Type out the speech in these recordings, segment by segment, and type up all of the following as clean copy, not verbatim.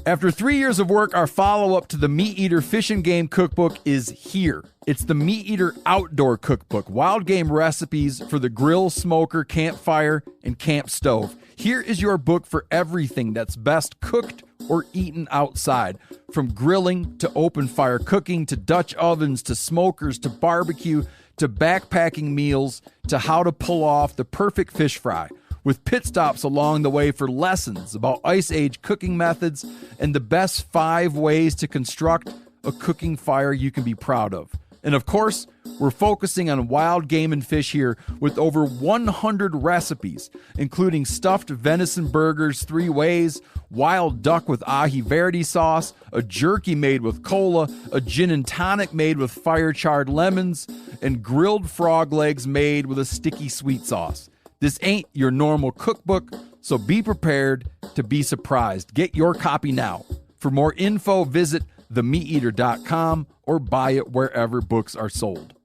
After 3 years of work, our follow-up to the Meat Eater Fish and Game Cookbook is here. It's the Meat Eater Outdoor Cookbook, wild game recipes for the grill, smoker, campfire, and camp stove. Here is your book for everything that's best cooked or eaten outside. From grilling to open fire cooking to Dutch ovens to smokers to barbecue to backpacking meals to how to pull off the perfect fish fry, with pit stops along the way for lessons about Ice Age cooking methods and the best 5 ways to construct a cooking fire you can be proud of. And of course, we're focusing on wild game and fish here with over 100 recipes, including stuffed venison burgers 3 ways, wild duck with ahi verde sauce, a jerky made with cola, a gin and tonic made with fire-charred lemons, and grilled frog legs made with a sticky sweet sauce. This ain't your normal cookbook, so be prepared to be surprised. Get your copy now. For more info, visit themeateater.com or buy it wherever books are sold.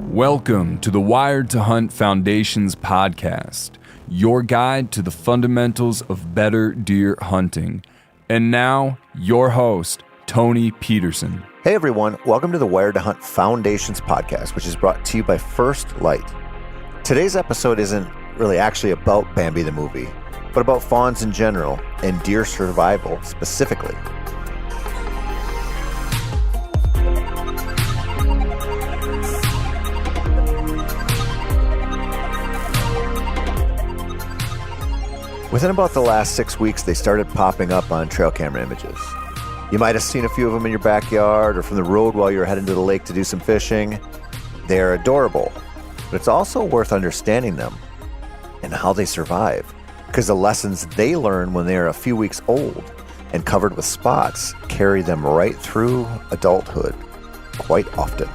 Welcome to the Wired to Hunt Foundation's podcast, your guide to the fundamentals of better deer hunting. And now, your host, Tony Peterson. Hey everyone, welcome to the Wired to Hunt Foundation's podcast, which is brought to you by First Light. Today's episode isn't really actually about Bambi the movie, but about fawns in general and deer survival specifically. Within about the last 6 weeks, they started popping up on trail camera images. You might have seen a few of them in your backyard or from the road while you were heading to the lake to do some fishing. They're adorable, but it's also worth understanding them and how they survive, because the lessons they learn when they are a few weeks old and covered with spots carry them right through adulthood quite often.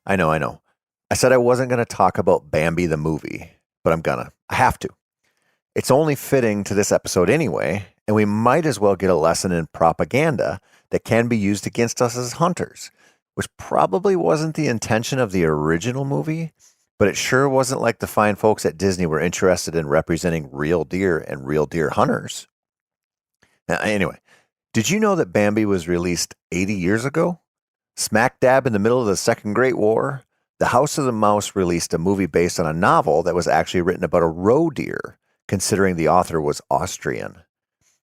I know. I said I wasn't going to talk about Bambi the movie, but I'm gonna. I have to. It's only fitting to this episode anyway, and we might as well get a lesson in propaganda that can be used against us as hunters, which probably wasn't the intention of the original movie, but it sure wasn't like the fine folks at Disney were interested in representing real deer and real deer hunters. Now, anyway, did you know that Bambi was released 80 years ago? Smack dab in the middle of the Second Great War, the House of the Mouse released a movie based on a novel that was actually written about a roe deer, considering the author was Austrian.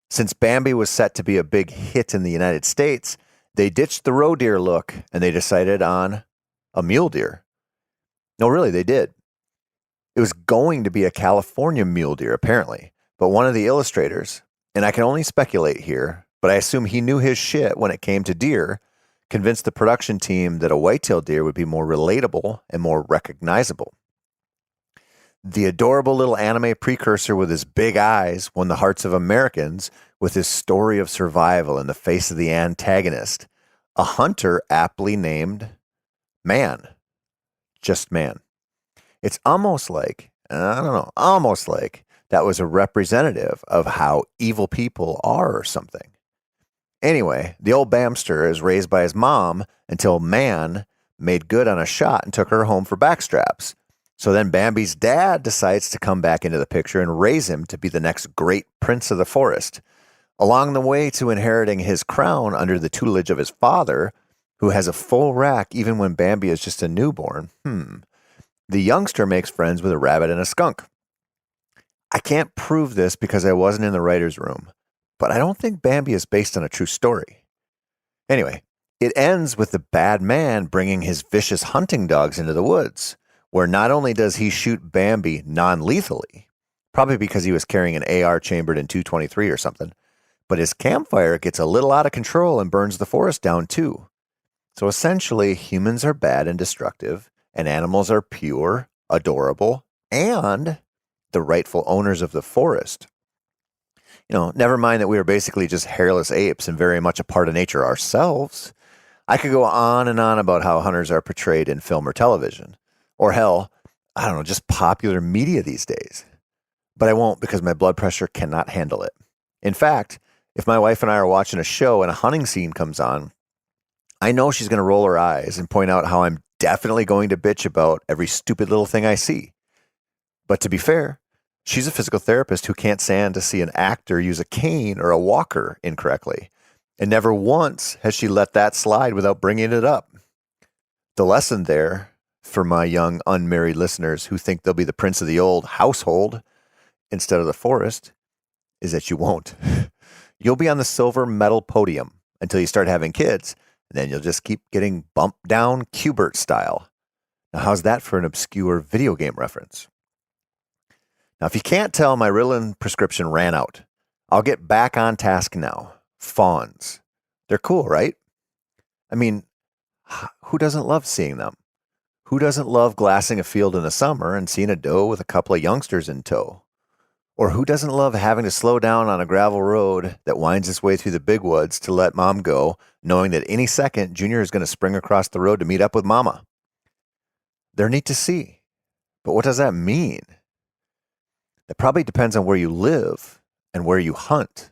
Since Bambi was set to be a big hit in the United States, they ditched the roe deer look and they decided on a mule deer. No, really, they did. It was going to be a California mule deer, apparently, but one of the illustrators, and I can only speculate here, but I assume he knew his shit when it came to deer, convinced the production team that a white-tailed deer would be more relatable and more recognizable. The adorable little anime precursor with his big eyes won the hearts of Americans with his story of survival in the face of the antagonist, a hunter aptly named Man. Just Man. It's almost like that was a representative of how evil people are or something. Anyway, the old Bamster is raised by his mom until Man made good on a shot and took her home for backstraps. So then Bambi's dad decides to come back into the picture and raise him to be the next great prince of the forest. Along the way to inheriting his crown under the tutelage of his father, who has a full rack even when Bambi is just a newborn, the youngster makes friends with a rabbit and a skunk. I can't prove this because I wasn't in the writer's room, but I don't think Bambi is based on a true story. Anyway, it ends with the bad man bringing his vicious hunting dogs into the woods, where not only does he shoot Bambi non-lethally, probably because he was carrying an AR chambered in .223 or something, but his campfire gets a little out of control and burns the forest down too. So essentially, humans are bad and destructive, and animals are pure, adorable, and the rightful owners of the forest. Never mind that we are basically just hairless apes and very much a part of nature ourselves. I could go on and on about how hunters are portrayed in film or television. Or hell, just popular media these days. But I won't because my blood pressure cannot handle it. In fact, if my wife and I are watching a show and a hunting scene comes on, I know she's going to roll her eyes and point out how I'm definitely going to bitch about every stupid little thing I see. But to be fair, she's a physical therapist who can't stand to see an actor use a cane or a walker incorrectly. And never once has she let that slide without bringing it up. The lesson there, for my young unmarried listeners who think they'll be the prince of the old household instead of the forest, is that you won't. You'll be on the silver medal podium until you start having kids, and then you'll just keep getting bumped down Q*bert style. Now, how's that for an obscure video game reference? Now, if you can't tell, my Ritalin prescription ran out. I'll get back on task now. Fawns. They're cool, right? I mean, who doesn't love seeing them? Who doesn't love glassing a field in the summer and seeing a doe with a couple of youngsters in tow? Or who doesn't love having to slow down on a gravel road that winds its way through the big woods to let mom go, knowing that any second Junior is going to spring across the road to meet up with mama? They're neat to see. But what does that mean? It probably depends on where you live and where you hunt.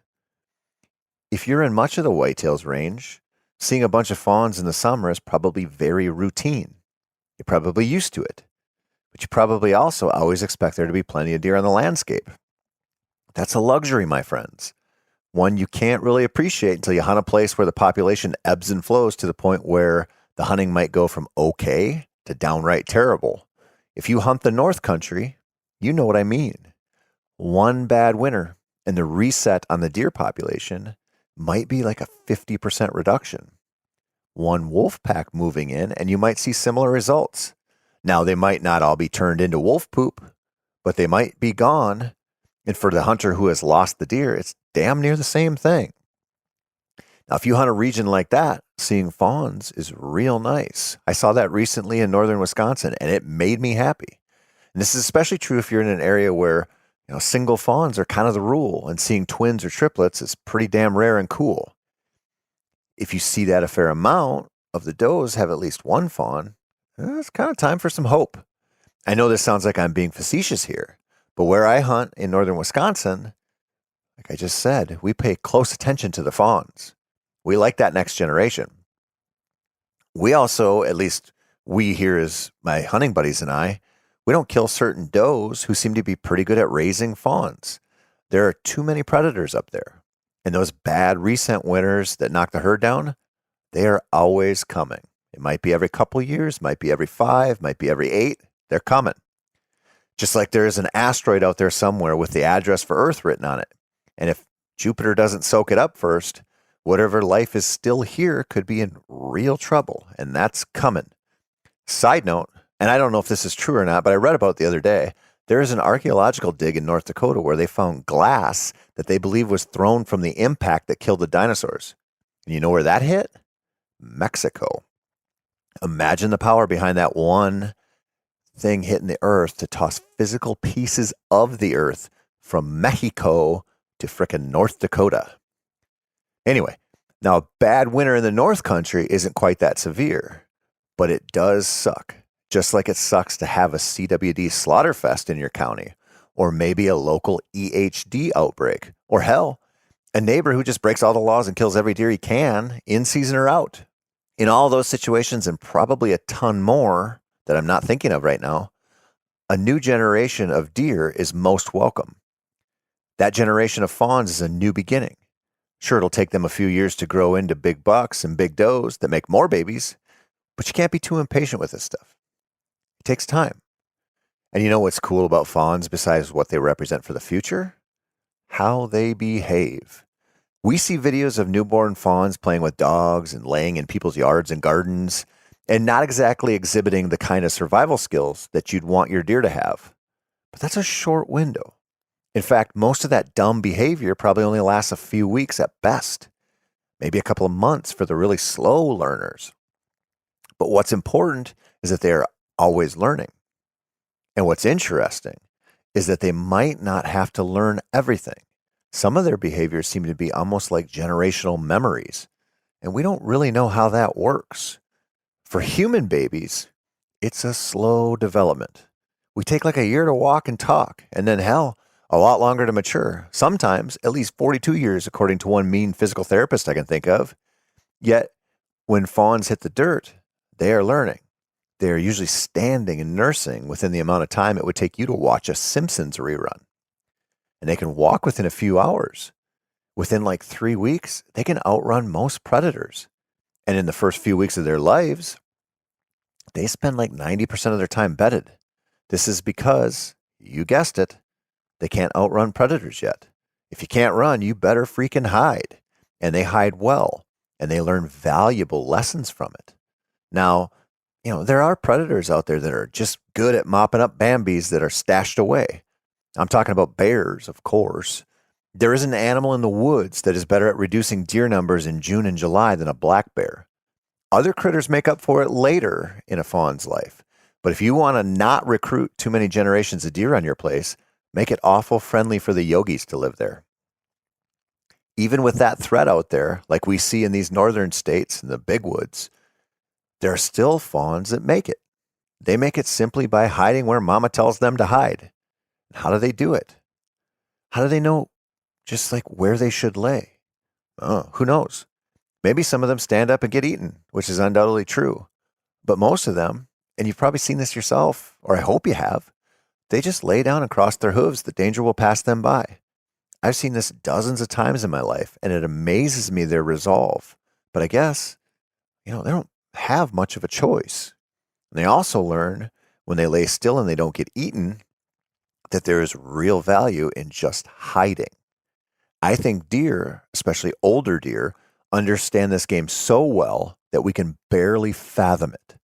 If you're in much of the whitetails range, seeing a bunch of fawns in the summer is probably very routine. You're probably used to it. But you probably also always expect there to be plenty of deer on the landscape. That's a luxury, my friends. One you can't really appreciate until you hunt a place where the population ebbs and flows to the point where the hunting might go from okay to downright terrible. If you hunt the North Country, you know what I mean. One bad winter and the reset on the deer population might be like a 50% reduction. One wolf pack moving in and you might see similar results. Now, they might not all be turned into wolf poop, but they might be gone. And for the hunter who has lost the deer, it's damn near the same thing. Now, if you hunt a region like that, seeing fawns is real nice. I saw that recently in northern Wisconsin, and it made me happy. And this is especially true if you're in an area where single fawns are kind of the rule, and seeing twins or triplets is pretty damn rare and cool. If you see that a fair amount of the does have at least one fawn, it's kind of time for some hope. I know this sounds like I'm being facetious here, but where I hunt in northern Wisconsin, like I just said, we pay close attention to the fawns. We like that next generation. We also, at least we here as my hunting buddies and I, we don't kill certain does who seem to be pretty good at raising fawns. There are too many predators up there. And those bad recent winters that knock the herd down, they are always coming. It might be every couple years, might be every 5, might be every 8. They're coming. Just like there is an asteroid out there somewhere with the address for Earth written on it. And if Jupiter doesn't soak it up first, whatever life is still here could be in real trouble. And that's coming. Side note, and I don't know if this is true or not, but I read about it the other day. There is an archaeological dig in North Dakota where they found glass that they believe was thrown from the impact that killed the dinosaurs. And you know where that hit? Mexico. Imagine the power behind that one thing hitting the earth to toss physical pieces of the earth from Mexico to frickin' North Dakota. Anyway, now a bad winter in the North Country isn't quite that severe, but it does suck. Just like it sucks to have a CWD slaughterfest in your county, or maybe a local EHD outbreak, or hell, a neighbor who just breaks all the laws and kills every deer he can, in season or out. In all those situations, and probably a ton more that I'm not thinking of right now, a new generation of deer is most welcome. That generation of fawns is a new beginning. Sure, it'll take them a few years to grow into big bucks and big does that make more babies, but you can't be too impatient with this stuff. It takes time. And you know what's cool about fawns besides what they represent for the future? How they behave. We see videos of newborn fawns playing with dogs and laying in people's yards and gardens, and not exactly exhibiting the kind of survival skills that you'd want your deer to have. But that's a short window. In fact, most of that dumb behavior probably only lasts a few weeks at best, maybe a couple of months for the really slow learners. But what's important is that they are always learning. And what's interesting is that they might not have to learn everything. Some of their behaviors seem to be almost like generational memories, and we don't really know how that works. For human babies, it's a slow development. We take like a year to walk and talk, and then hell, a lot longer to mature. Sometimes at least 42 years, according to one mean physical therapist I can think of. Yet, When fawns hit the dirt, they are learning. They are usually standing and nursing within the amount of time it would take you to watch a Simpsons rerun. And they can walk within a few hours. Within like 3 weeks, they can outrun most predators. And in the first few weeks of their lives, they spend like 90% of their time bedded. This is because, you guessed it, they can't outrun predators yet. If you can't run, you better freaking hide. And they hide well, and they learn valuable lessons from it. Now, there are predators out there that are just good at mopping up Bambis that are stashed away. I'm talking about bears, of course. There is an animal in the woods that is better at reducing deer numbers in June and July than a black bear. Other critters make up for it later in a fawn's life. But if you want to not recruit too many generations of deer on your place, make it awful friendly for the yogis to live there. Even with that threat out there, like we see in these northern states in the big woods, there are still fawns that make it. They make it simply by hiding where mama tells them to hide. How do they do it? How do they know just like where they should lay? Oh, who knows? Maybe some of them stand up and get eaten, which is undoubtedly true. But most of them, and you've probably seen this yourself, or I hope you have, they just lay down and cross their hooves that danger will pass them by. I've seen this dozens of times in my life, and it amazes me their resolve. But I guess, they don't have much of a choice. And they also learn when they lay still and they don't get eaten that there is real value in just hiding. I think deer, especially older deer, understand this game so well that we can barely fathom it.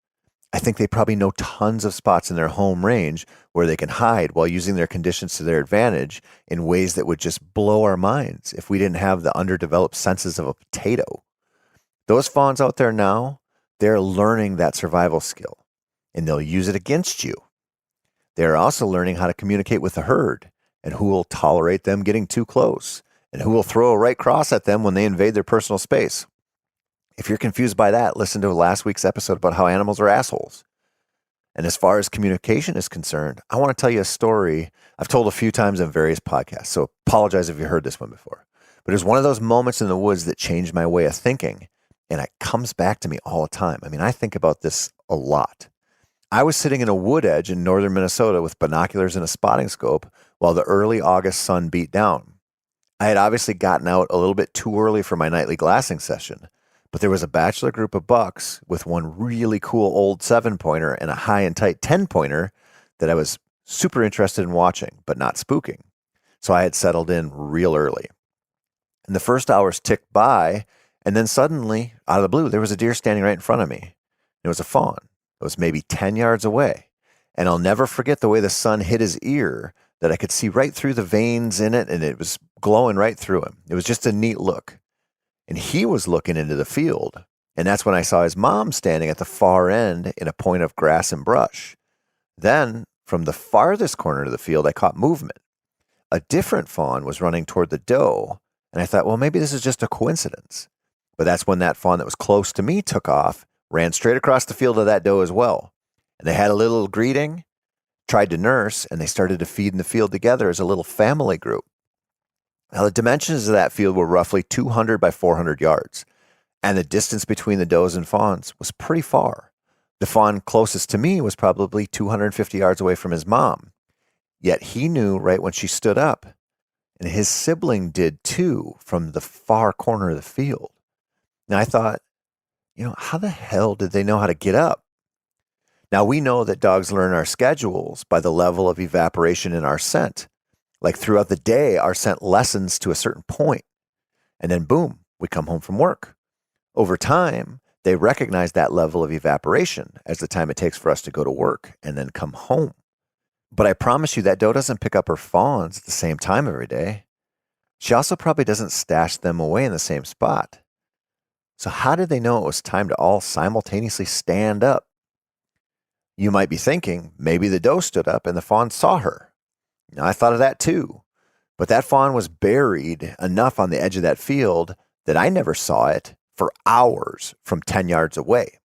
I think they probably know tons of spots in their home range where they can hide while using their conditions to their advantage in ways that would just blow our minds if we didn't have the underdeveloped senses of a potato. Those fawns out there now, they're learning that survival skill, and they'll use it against you. They're also learning how to communicate with the herd and who will tolerate them getting too close and who will throw a right cross at them when they invade their personal space. If you're confused by that, listen to last week's episode about how animals are assholes. And as far as communication is concerned, I want to tell you a story I've told a few times in various podcasts, so apologize if you heard this one before. But it was one of those moments in the woods that changed my way of thinking, and it comes back to me all the time. I mean, I think about this a lot. I was sitting in a wood edge in northern Minnesota with binoculars and a spotting scope while the early August sun beat down. I had obviously gotten out a little bit too early for my nightly glassing session, but there was a bachelor group of bucks with one really cool old 7-pointer and a high and tight 10-pointer that I was super interested in watching, but not spooking. So I had settled in real early. And the first hours ticked by, and then suddenly, out of the blue, there was a deer standing right in front of me. It was a fawn. It was maybe 10 yards away. And I'll never forget the way the sun hit his ear, that I could see right through the veins in it, and it was glowing right through him. It was just a neat look. And he was looking into the field, and that's when I saw his mom standing at the far end in a point of grass and brush. Then, from the farthest corner of the field, I caught movement. A different fawn was running toward the doe, and I thought, well, maybe this is just a coincidence. But that's when that fawn that was close to me took off, ran straight across the field to that doe as well. And they had a little greeting, tried to nurse, and they started to feed in the field together as a little family group. Now, the dimensions of that field were roughly 200 by 400 yards, and the distance between the does and fawns was pretty far. The fawn closest to me was probably 250 yards away from his mom, yet he knew right when she stood up, and his sibling did too from the far corner of the field. Now, I thought, how the hell did they know how to get up? Now, we know that dogs learn our schedules by the level of evaporation in our scent. Like throughout the day, our scent lessens to a certain point, and then boom, we come home from work. Over time, they recognize that level of evaporation as the time it takes for us to go to work and then come home. But I promise you that doe doesn't pick up her fawns at the same time every day. She also probably doesn't stash them away in the same spot. So how did they know it was time to all simultaneously stand up? You might be thinking, maybe the doe stood up and the fawn saw her. Now, I thought of that too, but that fawn was buried enough on the edge of that field that I never saw it for hours from 10 yards away.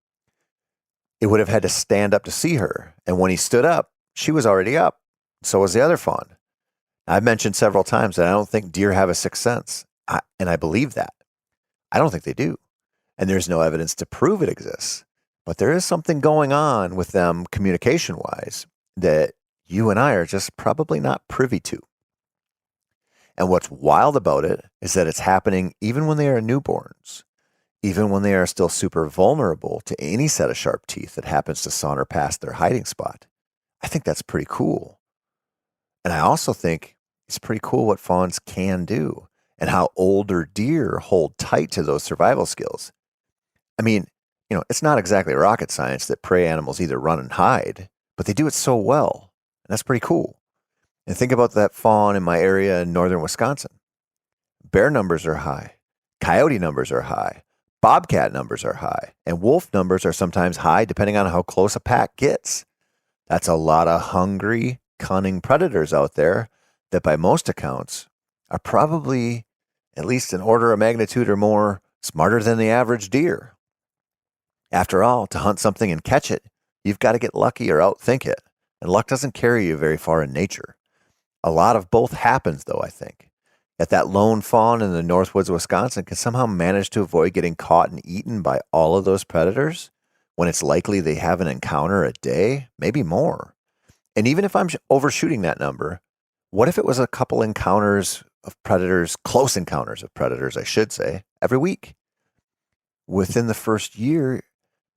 It would have had to stand up to see her, and when he stood up, she was already up. So was the other fawn. I've mentioned several times that I don't think deer have a sixth sense, and I believe that. I don't think they do. and there's no evidence to prove it exists. But there is something going on with them communication-wise that you and I are just probably not privy to. And what's wild about it is that it's happening even when they are newborns, even when they are still super vulnerable to any set of sharp teeth that happens to saunter past their hiding spot. I think that's pretty cool. And I also think it's pretty cool what fawns can do and how older deer hold tight to those survival skills. I mean, it's not exactly rocket science that prey animals either run and hide, but they do it so well. And that's pretty cool. And think about that fawn in my area in northern Wisconsin. Bear numbers are high. Coyote numbers are high. Bobcat numbers are high. And wolf numbers are sometimes high depending on how close a pack gets. That's a lot of hungry, cunning predators out there that by most accounts are probably at least an order of magnitude or more smarter than the average deer. After all, to hunt something and catch it, you've got to get lucky or outthink it. And luck doesn't carry you very far in nature. A lot of both happens, though, I think. Yet that lone fawn in the Northwoods of Wisconsin can somehow manage to avoid getting caught and eaten by all of those predators when it's likely they have an encounter a day, maybe more. And even if I'm overshooting that number, what if it was a couple encounters of predators, close encounters of predators, I should say, every week? Within the first year,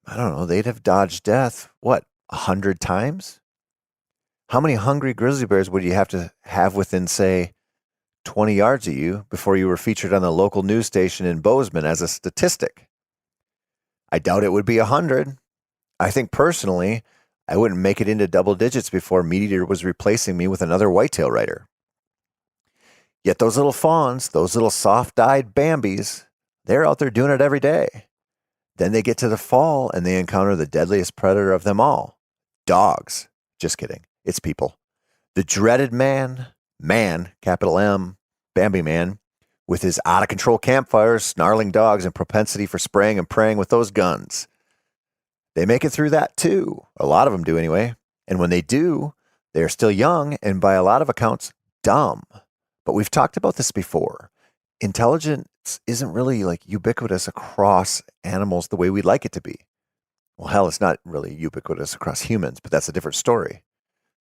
I don't know, they'd have dodged death, 100 times? How many hungry grizzly bears would you have to have within, say, 20 yards of you before you were featured on the local news station in Bozeman as a statistic? I doubt it would be 100. I think personally, I wouldn't make it into double digits before Meat Eater was replacing me with another whitetail rider. Yet those little fawns, those little soft-eyed Bambis, they're out there doing it every day. Then they get to the fall and they encounter the deadliest predator of them all, dogs. Just kidding. It's people. The dreaded man, capital M, Bambi man, with his out-of-control campfires, snarling dogs, and propensity for spraying and praying with those guns. They make it through that too. A lot of them do anyway. And when they do, they're still young and by a lot of accounts, dumb. But we've talked about this before. Intelligence isn't really ubiquitous across animals the way we'd like it to be. Well, hell, it's not really ubiquitous across humans, but that's a different story.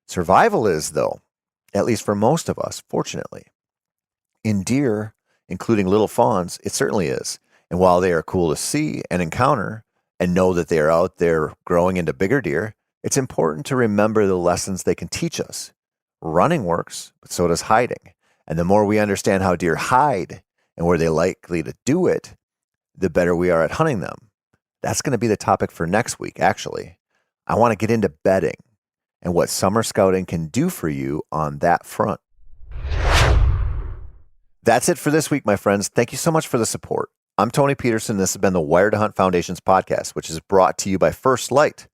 Survival is, though, at least for most of us, fortunately. In deer, including little fawns, it certainly is. And while they are cool to see and encounter and know that they are out there growing into bigger deer, it's important to remember the lessons they can teach us. Running works, but so does hiding. And the more we understand how deer hide and where they're likely to do it, the better we are at hunting them. That's going to be the topic for next week, actually. I want to get into bedding and what summer scouting can do for you on that front. That's it for this week, my friends. Thank you so much for the support. I'm Tony Peterson. This has been the Wired to Hunt Foundation's podcast, which is brought to you by First Light.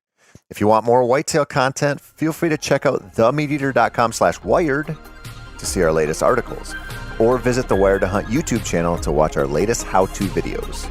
If you want more whitetail content, feel free to check out themeateater.com/wired to see our latest articles, or visit the Wired to Hunt YouTube channel to watch our latest how-to videos.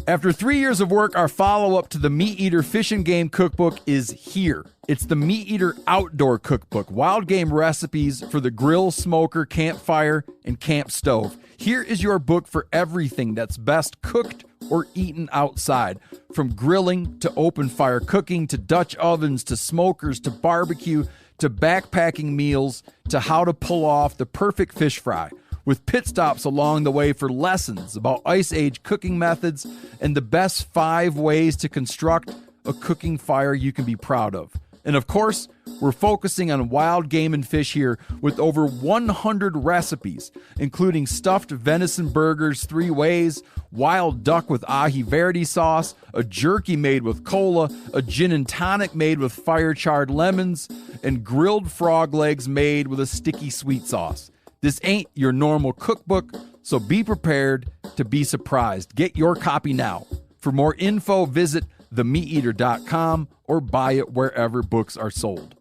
After 3 years of work, our follow-up to the Meat Eater Fish and Game Cookbook is here. It's the Meat Eater Outdoor Cookbook, wild game recipes for the grill, smoker, campfire, and camp stove. Here is your book for everything that's best cooked or eaten outside. From grilling to open fire cooking to Dutch ovens to smokers to barbecue to backpacking meals to how to pull off the perfect fish fry, with pit stops along the way for lessons about Ice Age cooking methods and the best 5 ways to construct a cooking fire you can be proud of. And of course, we're focusing on wild game and fish here with over 100 recipes, including stuffed venison burgers 3 ways, wild duck with ahi verde sauce, a jerky made with cola, a gin and tonic made with fire-charred lemons, and grilled frog legs made with a sticky sweet sauce. This ain't your normal cookbook, so be prepared to be surprised. Get your copy now. For more info, visit themeateater.com or buy it wherever books are sold.